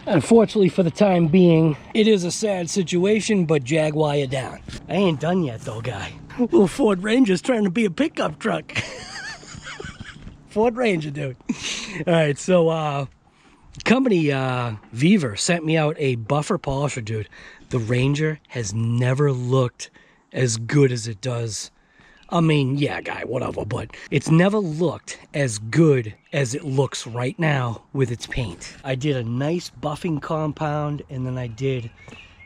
Unfortunately, for the time being, it is a sad situation, but Jaguar you down. I ain't done yet though, guy. Little Ford Ranger's trying to be a pickup truck. Ford Ranger, dude. All right, so company Viver sent me out a buffer polisher, dude. The Ranger has never looked as good as it does. I mean, yeah, guy, whatever, but it's never looked as good as it looks right now with its paint. I did a nice buffing compound, and then I did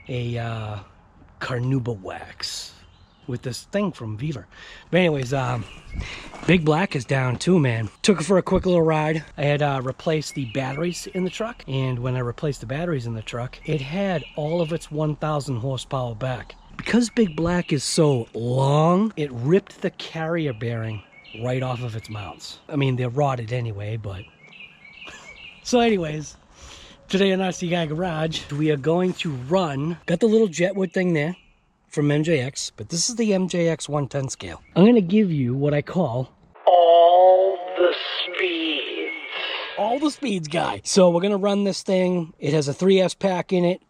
a carnauba wax with this thing from Viver. But anyways, Big Black is down too, man. Took it for a quick little ride. I had replaced the batteries in the truck, and when I replaced the batteries in the truck, it had all of its 1,000 horsepower back. Because Big Black is so long, it ripped the carrier bearing right off of its mounts. I mean, they're rotted anyway, but... So anyways, today on RC Guy Garage, we are going to run... Got the little Jetwood thing there from MJX, but this is the MJX 110 scale. I'm going to give you what I call... all the speeds. All the speeds, guy. So we're going to run this thing. It has a 3S pack in it.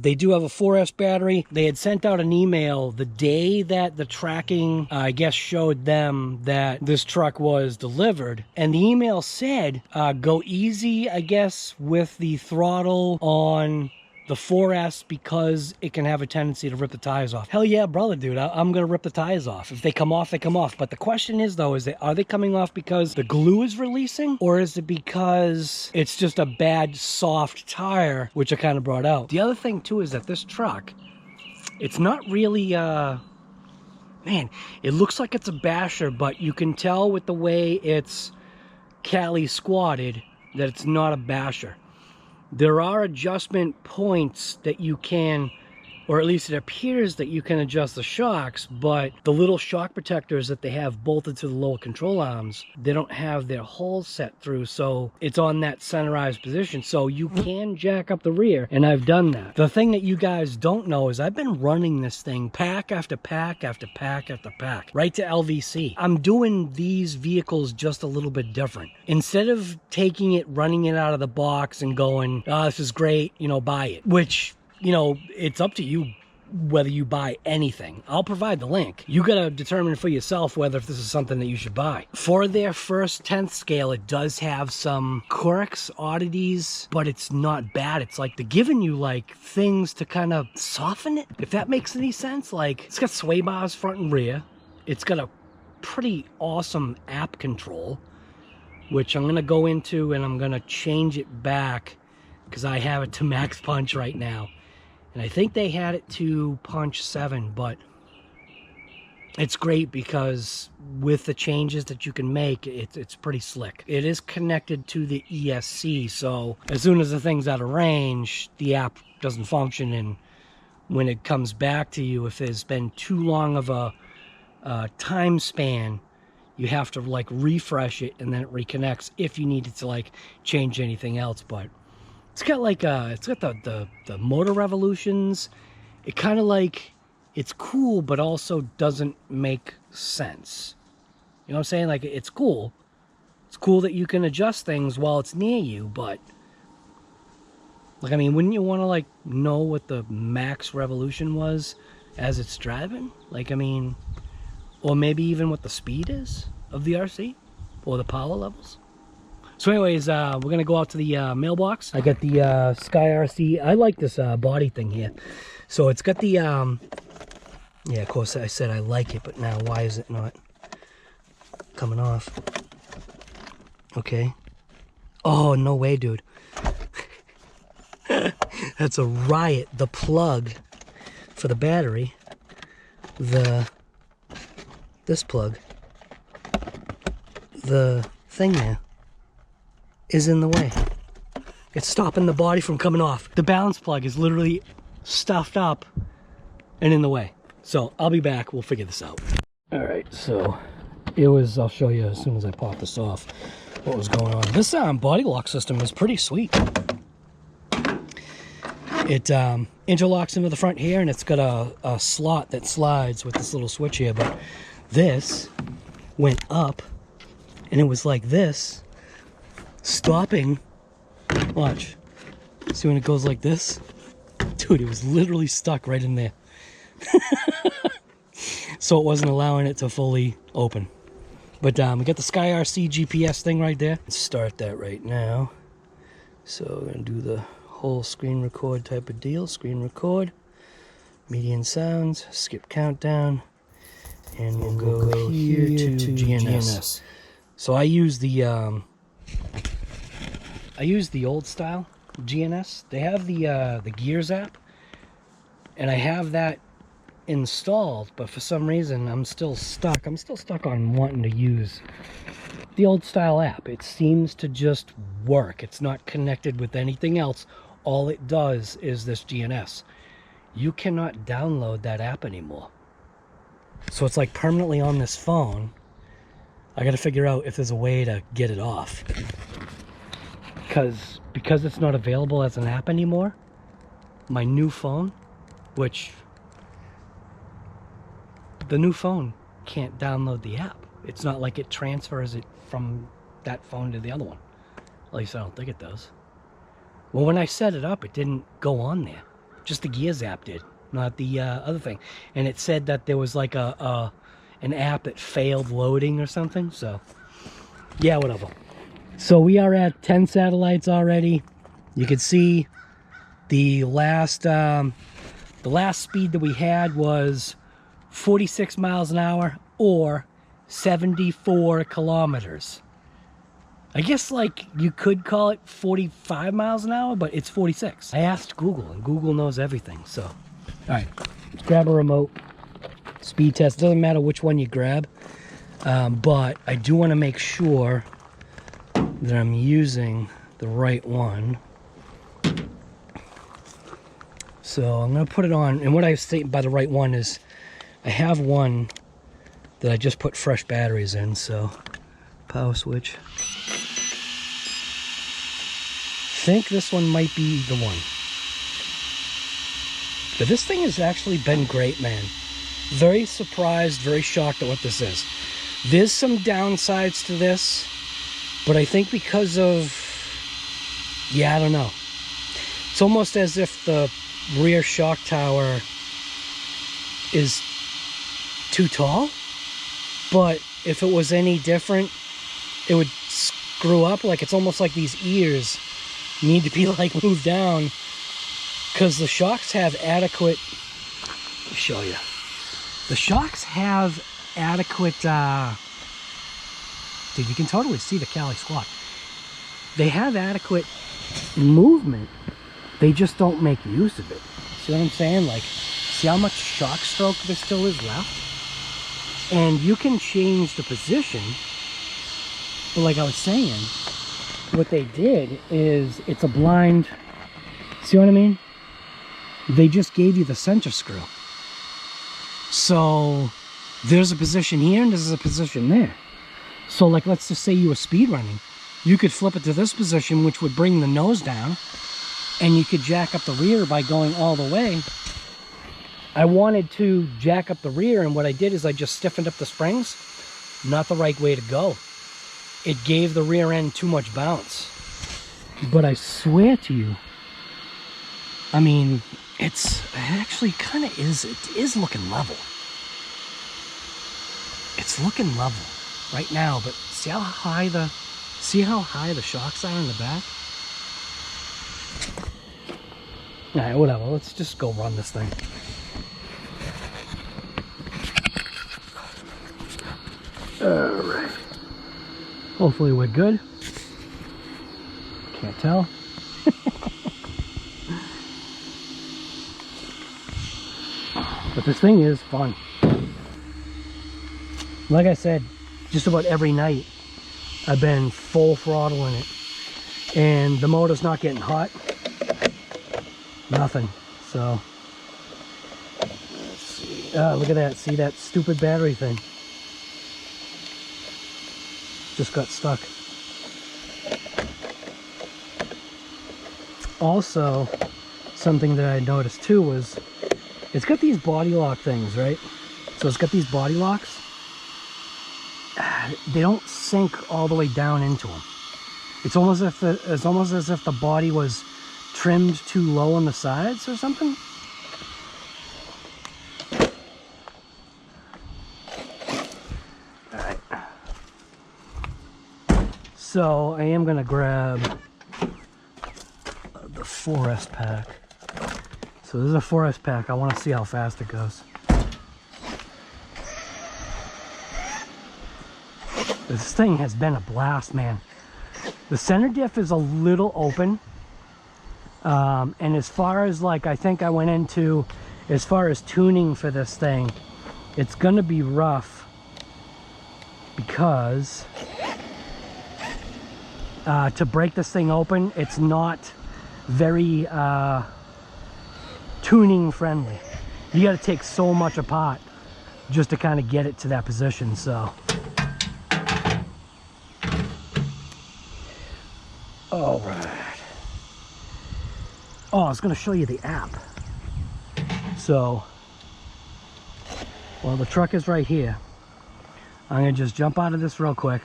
They do have a 4S battery. They had sent out an email the day that the tracking, I guess, showed them that this truck was delivered. And the email said, go easy, I guess, with the throttle on the 4S because it can have a tendency to rip the tires off. Hell yeah, brother, dude. I'm going to rip the tires off. If they come off, they come off. But the question is, though, are they coming off because the glue is releasing? Or is it because it's just a bad, soft tire, which I kind of brought out? The other thing, too, is that this truck, it's not really... man, it looks like it's a basher, but you can tell with the way it's Cali squatted that it's not a basher. There are adjustment points that you can, or at least it appears that you can adjust the shocks, but the little shock protectors that they have bolted to the lower control arms, they don't have their holes set through, so it's on that centerized position, so you can jack up the rear, and I've done that. The thing that you guys don't know is I've been running this thing pack after pack after pack after pack, right to LVC. I'm doing these vehicles just a little bit different. Instead of taking it, running it out of the box and going, oh, this is great, you know, buy it, which... You know, it's up to you whether you buy anything. I'll provide the link. You gotta determine for yourself whether this is something that you should buy. For their first 10th scale, it does have some quirks, oddities, but it's not bad. It's like they're giving you like things to kind of soften it, if that makes any sense. Like, it's got sway bars front and rear. It's got a pretty awesome app control, which I'm gonna go into and I'm gonna change it back because I have it to max punch right now. And I think they had it to punch 7, but it's great because with the changes that you can make, it's pretty slick. It is connected to the ESC, so as soon as the thing's out of range, the app doesn't function, and when it comes back to you, if there's been too long of a time span, you have to like refresh it and then it reconnects if you needed to like change anything else. But it's got like it's got the motor revolutions. It kind of like, it's cool, but also doesn't make sense. You know what I'm saying? Like, it's cool. It's cool that you can adjust things while it's near you, but like, I mean, wouldn't you want to like know what the max revolution was as it's driving? Like, I mean, or maybe even what the speed is of the RC or the power levels. So anyways, we're going to go out to the mailbox. I got the SKYRC. I like this body thing here. So it's got the, yeah, of course I said I like it, but now why is it not coming off? Okay. Oh, no way, dude. That's a riot. The plug for the battery, this plug, the thing there, is in the way. It's stopping the body from coming off. The balance plug is literally stuffed up and in the way. So I'll be back. We'll figure this out. All right, so it was, I'll show you as soon as I pop this off what was going on. This body lock system is pretty sweet. It interlocks into the front here, and it's got a slot that slides with this little switch here, but this went up and it was like this, stopping, watch, See when it goes like this? Dude, it was literally stuck right in there. So it wasn't allowing it to fully open. But we got the SKYRC GPS thing right there. Let's start that right now. So we're gonna do the whole screen record type of deal. Screen record, median sounds, skip countdown, and we'll go here to GNS. So I use the old style GNS. They have the Gears app, and I have that installed, but for some reason I'm still stuck. I'm still stuck on wanting to use the old style app. It seems to just work. It's not connected with anything else. All it does is this GNS. You cannot download that app anymore. So it's like permanently on this phone. I gotta figure out if there's a way to get it off. Because it's not available as an app anymore, my new phone, which the new phone can't download the app. It's not like it transfers it from that phone to the other one. At least I don't think it does. Well, when I set it up, it didn't go on there. Just the Gears app did, not the other thing. And it said that there was like an app that failed loading or something. So, yeah, whatever. So we are at 10 satellites already. You can see the last speed that we had was 46 miles an hour or 74 kilometers. I guess like you could call it 45 miles an hour, but it's 46. I asked Google, and Google knows everything. So, all right, let's grab a remote. Speed test, doesn't matter which one you grab, but I do want to make sure that I'm using the right one. So I'm going to put it on, and what I say by the right one is I have one that I just put fresh batteries in, so power switch. I think this one might be the one. But this thing has actually been great, man. Very surprised, very shocked at what this is. There's some downsides to this, but I think because of, yeah, I don't know. It's almost as if the rear shock tower is too tall, but if it was any different, it would screw up. Like, it's almost like these ears need to be like moved down, because the shocks have adequate, let me show you. The shocks have adequate, dude, you can totally see the Cali squat. They have adequate movement. They just don't make use of it. See what I'm saying? Like, see how much shock stroke there still is left? And you can change the position. But like I was saying, what they did is it's a blind, see what I mean? They just gave you the center screw. So there's a position here and there's a position there. So like, let's just say you were speed running. You could flip it to this position, which would bring the nose down, and you could jack up the rear by going all the way. I wanted to jack up the rear, and what I did is I just stiffened up the springs. Not the right way to go. It gave the rear end too much bounce. But I swear to you, I mean, it actually kind of is, it is looking level. It's looking level right now, but see how high the shocks are in the back? Alright, whatever, let's just go run this thing. Alright. Hopefully we're good. Can't tell. But this thing is fun. Like I said, just about every night I've been full throttle in it. And the motor's not getting hot. Nothing. So, let's see. Look at that. See that stupid battery thing? Just got stuck. Also, something that I noticed too was it's got these body lock things, right? So it's got these body locks. They don't sink all the way down into them. It's almost as if the body was trimmed too low on the sides or something. All right. So I am gonna grab the 4S pack. So this is a 4S pack. I want to see how fast it goes. This thing has been a blast, man. The center diff is a little open. And as far as like, I think I went into, as far as tuning for this thing, it's going to be rough because to break this thing open, it's not very tuning friendly. You got to take so much apart just to kind of get it to that position. So all right. Oh, I was going to show you the app. So well, the truck is right here. I'm going to just jump out of this real quick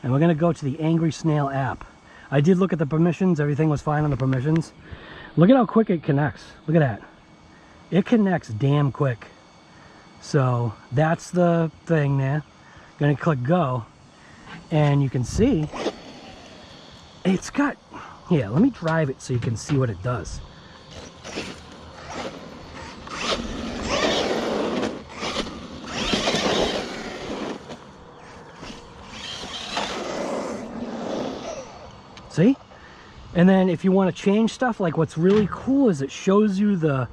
and we're going to go to the Angry Snail app. I did look at the permissions. Everything was fine on the permissions. Look at how quick it connects. Look at that. It connects damn quick. So that's the thing there. Gonna click go. And you can see it's got, here, let me drive it so you can see what it does. See? And then if you want to change stuff, like what's really cool is it shows you the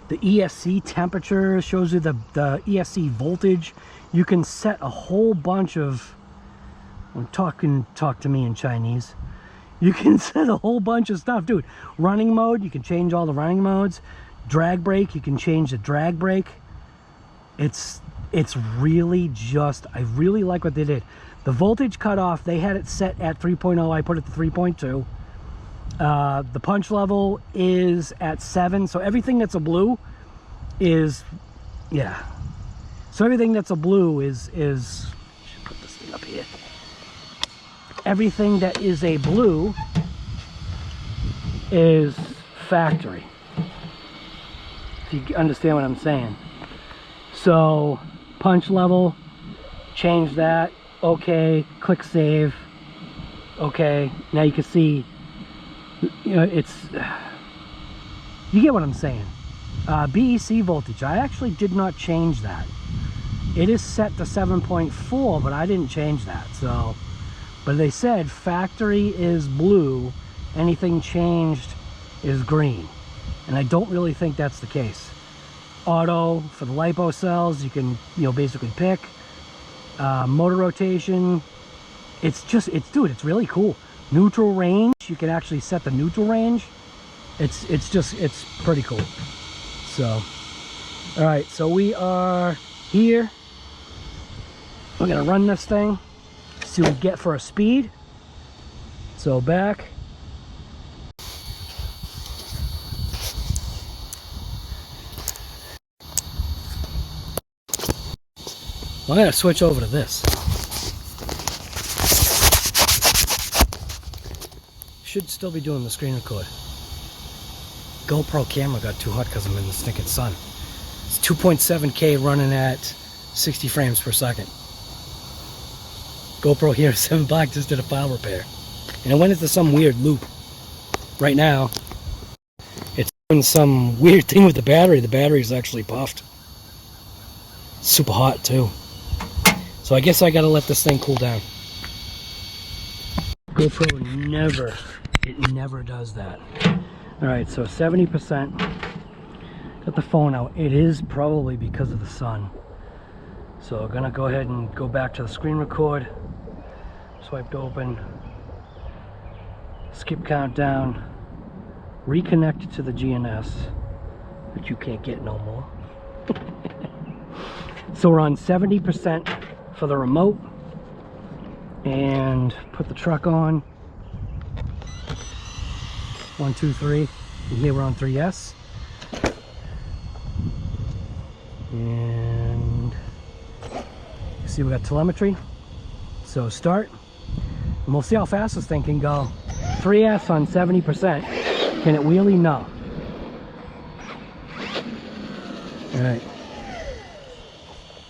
ESC temperature, shows you the ESC voltage. You can set a whole bunch of, talk to me in Chinese. You can set a whole bunch of stuff, dude. Running mode, you can change all the running modes. Drag brake, you can change the drag brake. It's really just, I really like what they did. The voltage cutoff, they had it set at 3.0. I put it to 3.2. The punch level is at 7, so everything that's a blue is, yeah. So everything that's a blue is should put this thing up here. Everything that is a blue is factory. If you understand what I'm saying. So punch level, change that. Okay, click save. Okay, now you can see, you know, it's, you get what I'm saying. BEC voltage, I actually did not change that. It is set to 7.4, but I didn't change that. So, but they said factory is blue, anything changed is green, and I don't really think that's the case. Auto for the lipo cells, you can, you know, basically pick. Motor rotation, dude, it's really cool. Neutral range, you can actually set the neutral range. It's pretty cool. So, all right, so we are here. We're gonna run this thing, see what we get for a speed. So back. I'm gonna switch over to this. Should still be doing the screen record. GoPro camera got too hot because I'm in the stinking sun. It's 2.7K running at 60 frames per second. GoPro Hero 7 Black just did a file repair. And it went into some weird loop. Right now, it's doing some weird thing with the battery. The battery's actually puffed. It's super hot too. So I guess I gotta let this thing cool down. GoPro never does that. Alright, so 70%. Got the phone out. It is probably because of the sun. So I'm gonna go ahead and go back to the screen record. Swiped open. Skip countdown. Reconnect it to the GNS, which you can't get no more. So we're on 70% for the remote, and put the truck on. 1, 2, 3. And here we're on 3S. And you see we got telemetry. So start, and we'll see how fast this thing can go. 3S on 70%. Can it wheelie? No. All right.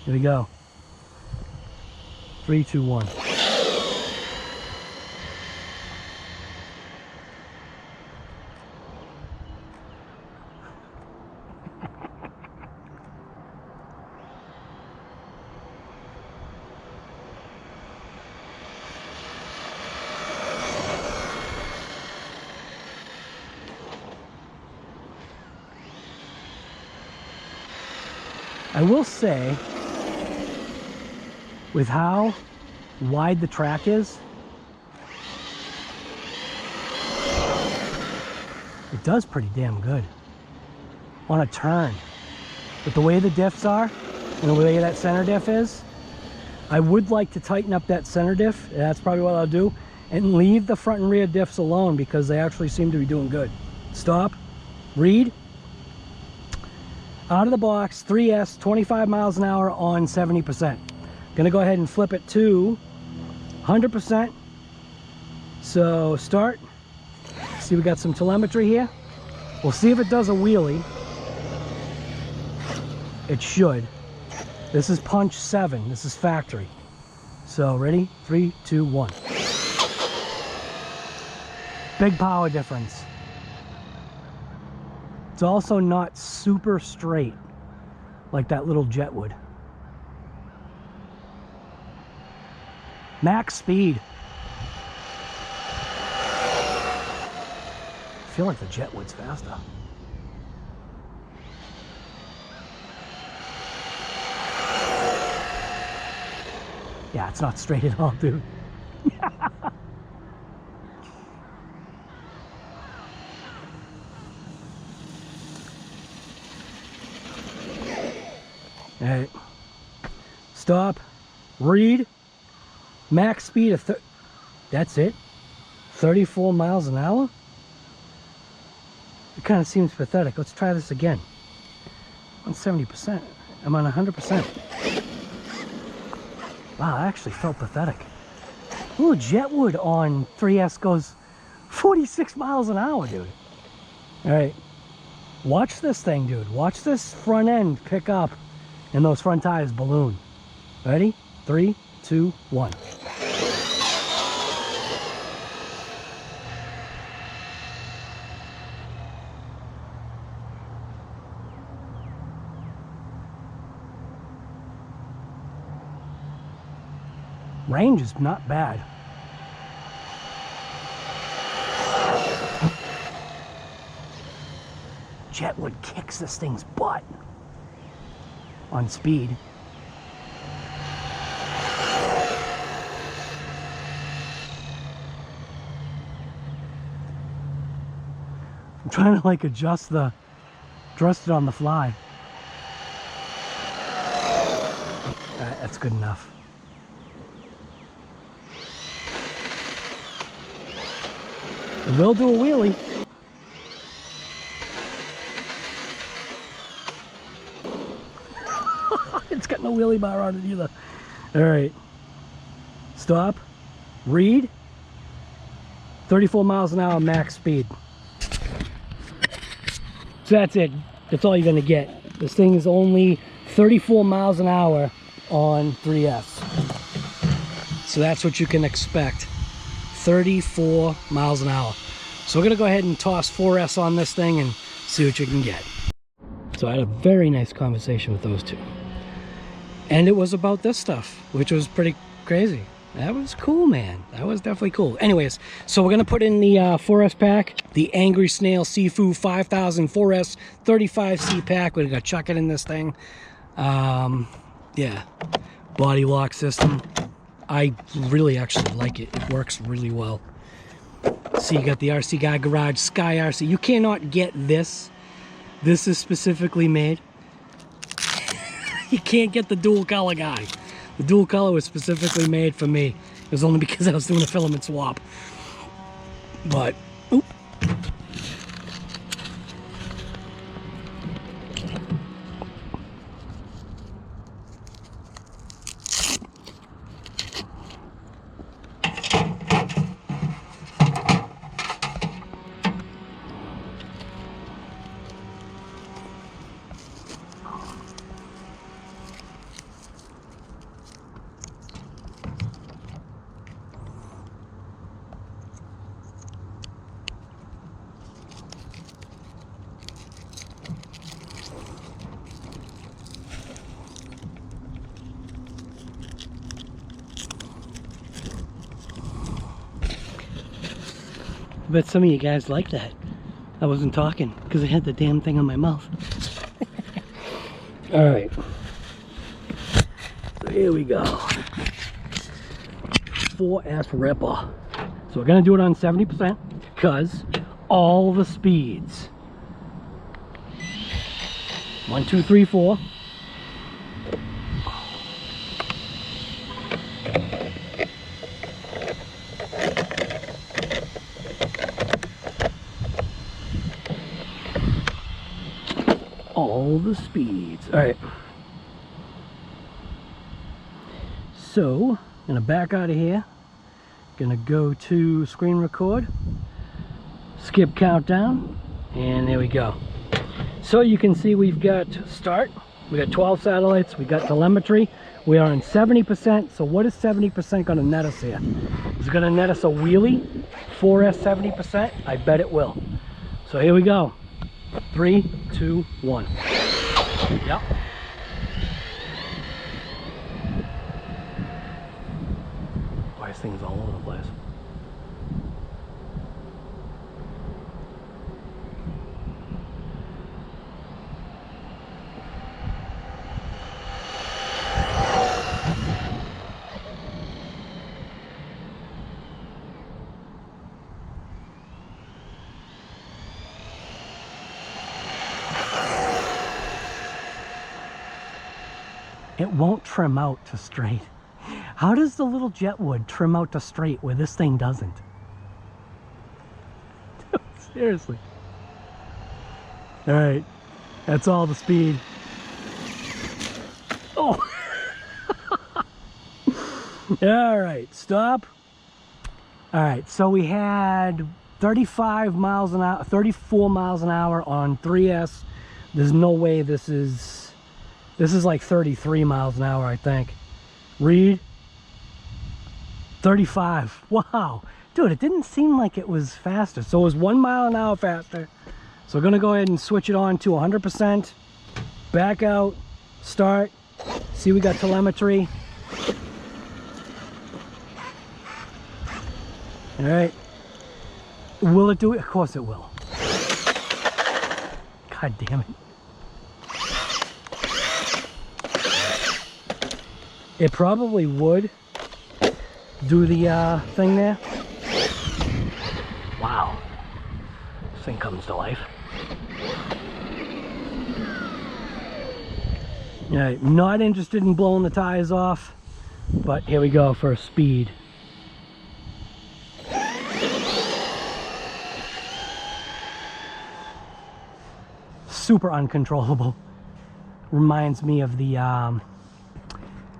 Here we go. 3, 2, 1. I will say, with how wide the track is, it does pretty damn good on a turn. But the way the diffs are, and the way that center diff is, I would like to tighten up that center diff. That's probably what I'll do, and leave the front and rear diffs alone because they actually seem to be doing good. Stop, read. Out of the box, 3S, 25 miles an hour on 70%. Gonna go ahead and flip it to 100%. So start. See, we got some telemetry here. We'll see if it does a wheelie. It should. This is punch 7. This is factory. So ready? 3, 2, 1. Big power difference. It's also not super straight like that little jet would. Max speed. I feel like the jet wood's faster. Yeah, it's not straight at all, dude. All right, stop, read, max speed of, that's it, 34 miles an hour? It kind of seems pathetic. Let's try this again. On 70%, I'm on 100%. Wow, that actually felt pathetic. Ooh, Jetwood on 3S goes 46 miles an hour, dude. All right, watch this thing, dude. Watch this front end pick up. And those front tires balloon. Ready? 3, 2, 1. Range is not bad. Jetwood kicks this thing's butt on speed. I'm trying to like adjust it on the fly. That's good enough. It will do a wheelie. It's got no wheelie bar on it either. All right, stop, read, 34 miles an hour max speed. So that's it. That's all you're gonna get. This thing is only 34 miles an hour on 3S. So that's what you can expect. 34 miles an hour. So we're gonna go ahead and toss 4S on this thing and see what you can get. So I had a very nice conversation with those two. And it was about this stuff, which was pretty crazy. That was cool, man. That was definitely cool. Anyways, so we're going to put in the 4S pack, the Angry Snail Sifu 5000 4S 35C pack. We're going to chuck it in this thing. Yeah, body lock system. I really actually like it. It works really well. So you got the RC Guy Garage SKYRC. You cannot get this. This is specifically made. You can't get the dual color guy. The dual color was specifically made for me. It was only because I was doing a filament swap. But, oop. I bet some of you guys like that. I wasn't talking because I had the damn thing on my mouth. Alright. So here we go. 4S Ripper. So we're going to do it on 70% because all the speeds. 1, 2, 3, 4. All the speeds. All right. So, I'm gonna back out of here. Gonna go to screen record, skip countdown, and there we go. So you can see we've got start, we got 12 satellites, we got telemetry, we are on 70%. So what is 70% gonna net us here? Is it gonna net us a wheelie? 4S 70%? I bet it will. So here we go. 3, 2, 1. Yep. Boy, this thing's all over the place. It won't trim out to straight. How does the little Jetwood trim out to straight where this thing doesn't? Seriously. All right, that's all the speed. Oh. All right, stop. All right, so we had 35 miles an hour, 34 miles an hour on 3S. There's no way this is like 33 miles an hour, I think. Read 35. Wow, dude, it didn't seem like it was faster. So it was 1 mile an hour faster. So we're gonna go ahead and switch it on to 100%. Back out, start. See, we got telemetry. All right. Will it do it? Of course it will. God damn it. It probably would do the thing there. Wow. This thing comes to life. Yeah, not interested in blowing the tires off, but here we go for speed. Super uncontrollable. Reminds me of the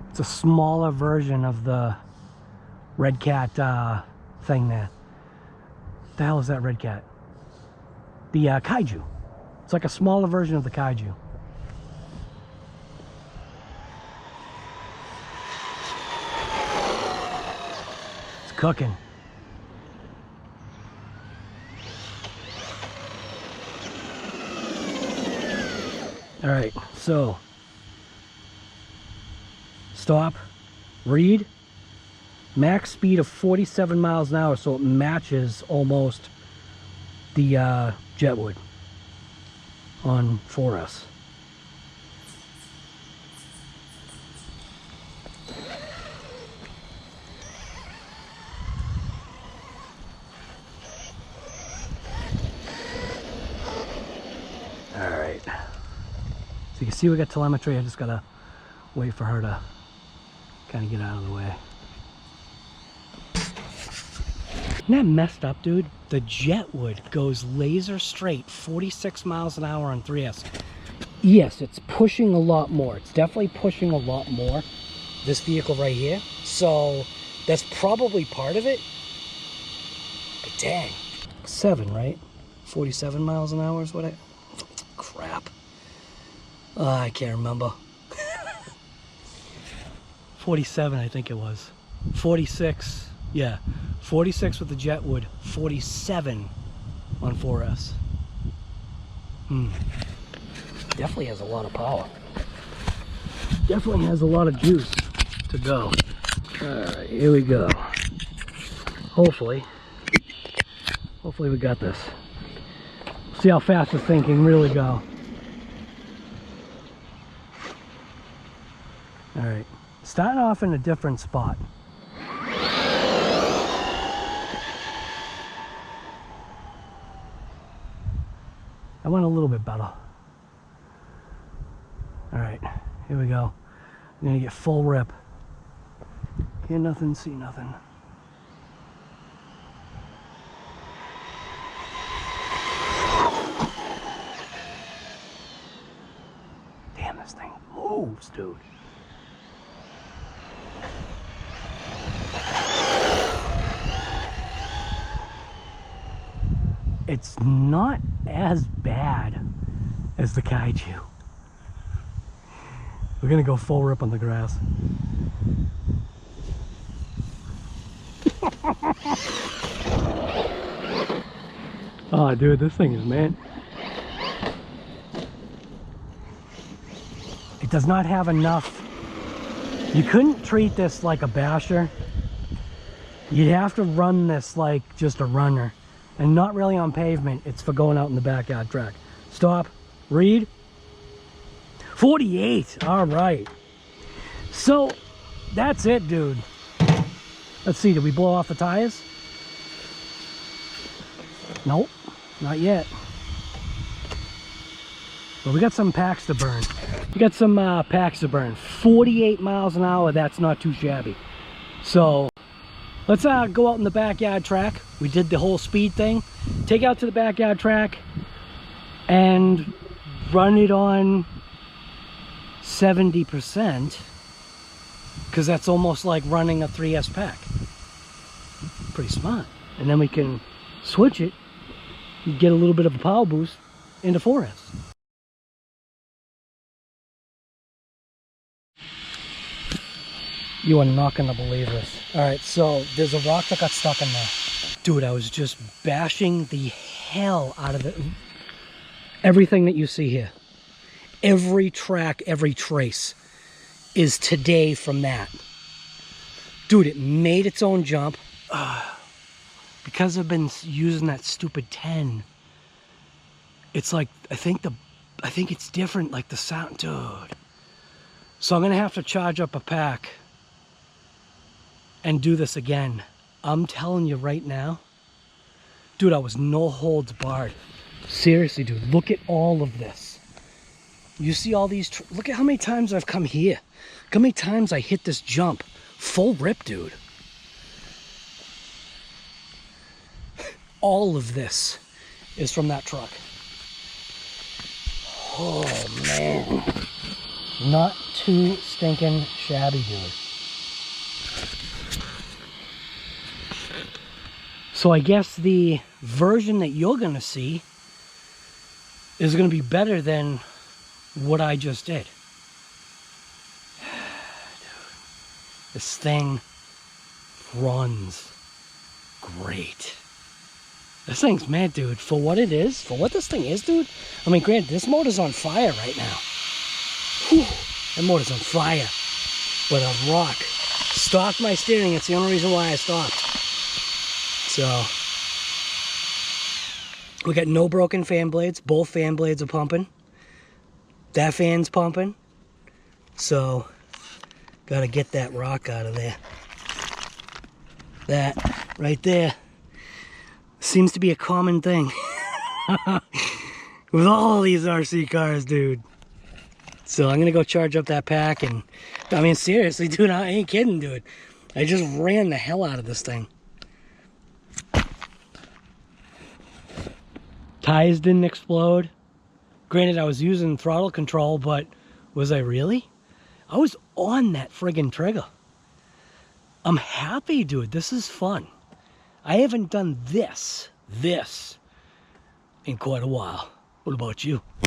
it's a smaller version of the Red Cat thing there. What the hell is that Red Cat? The Kaiju. It's like a smaller version of the Kaiju. It's cooking. All right, so stop, read, max speed of 47 miles an hour, so it matches almost the Jetwood on 4S. All right. So you can see we got telemetry. I just gotta wait for her to kind of get out of the way. Isn't that messed up, dude? The Jetwood goes laser straight 46 miles an hour on 3S. Yes, it's pushing a lot more. It's definitely pushing a lot more, this vehicle right here. So that's probably part of it. But dang. 7, right? 47 miles an hour is what I... Crap. I can't remember. 47, I think it was. 46, yeah. 46 with the Jetwood, 47 on 4S. Definitely has a lot of power. Definitely has a lot of juice to go. Alright, here we go. Hopefully Hopefully we got this. See how fast this thing can really go. Alright, starting off in a different spot. I went a little bit better. Alright, here we go. I'm gonna get full rip. Hear nothing, see nothing. Damn, this thing moves, dude. It's not as bad as the Kaiju. We're gonna go full rip on the grass. Oh, dude, this thing is, man. It does not have enough. You couldn't treat this like a basher. You'd have to run this like just a runner. And not really on pavement, it's for going out in the backyard track. Stop, read. 48, all right. So, that's it, dude. Let's see, did we blow off the tires? Nope, not yet. But we got some packs to burn. We got some packs to burn. 48 miles an hour, that's not too shabby. So, let's go out in the backyard track. We did the whole speed thing. Take out to the backyard track and run it on 70%, because that's almost like running a 3S pack. Pretty smart. And then we can switch it and get a little bit of a power boost into 4S. You are not gonna believe this. All right, so there's a rock that got stuck in there. Dude, I was just bashing the hell out of it. Everything that you see here, every track, every trace is today from that. Dude, it made its own jump. Because I've been using that stupid 10, it's like, I think it's different, like the sound, dude. So I'm gonna have to charge up a pack and do this again. I'm telling you right now, dude, I was no holds barred. Seriously, dude, look at all of this. You see all these, look at how many times I've come here. Look how many times I hit this jump. Full rip, dude. All of this is from that truck. Oh, man. Not too stinking shabby, dude. So I guess the version that you're going to see is going to be better than what I just did. Dude, this thing runs great. This thing's mad, dude. For what it is, for what this thing is, dude. I mean, granted, this motor's on fire right now. Whew, that motor's on fire. But a rock stopped my steering. It's the only reason why I stopped. So, we got no broken fan blades. Both fan blades are pumping. That fan's pumping. So, gotta get that rock out of there. That right there seems to be a common thing with all these RC cars, dude. So I'm gonna go charge up that pack, and I mean, seriously, dude, I ain't kidding, dude. I just ran the hell out of this thing. Tires didn't explode. Granted, I was using throttle control, but was I really? I was on that friggin' trigger. I'm happy, dude. This is fun. I haven't done this in quite a while. What about you?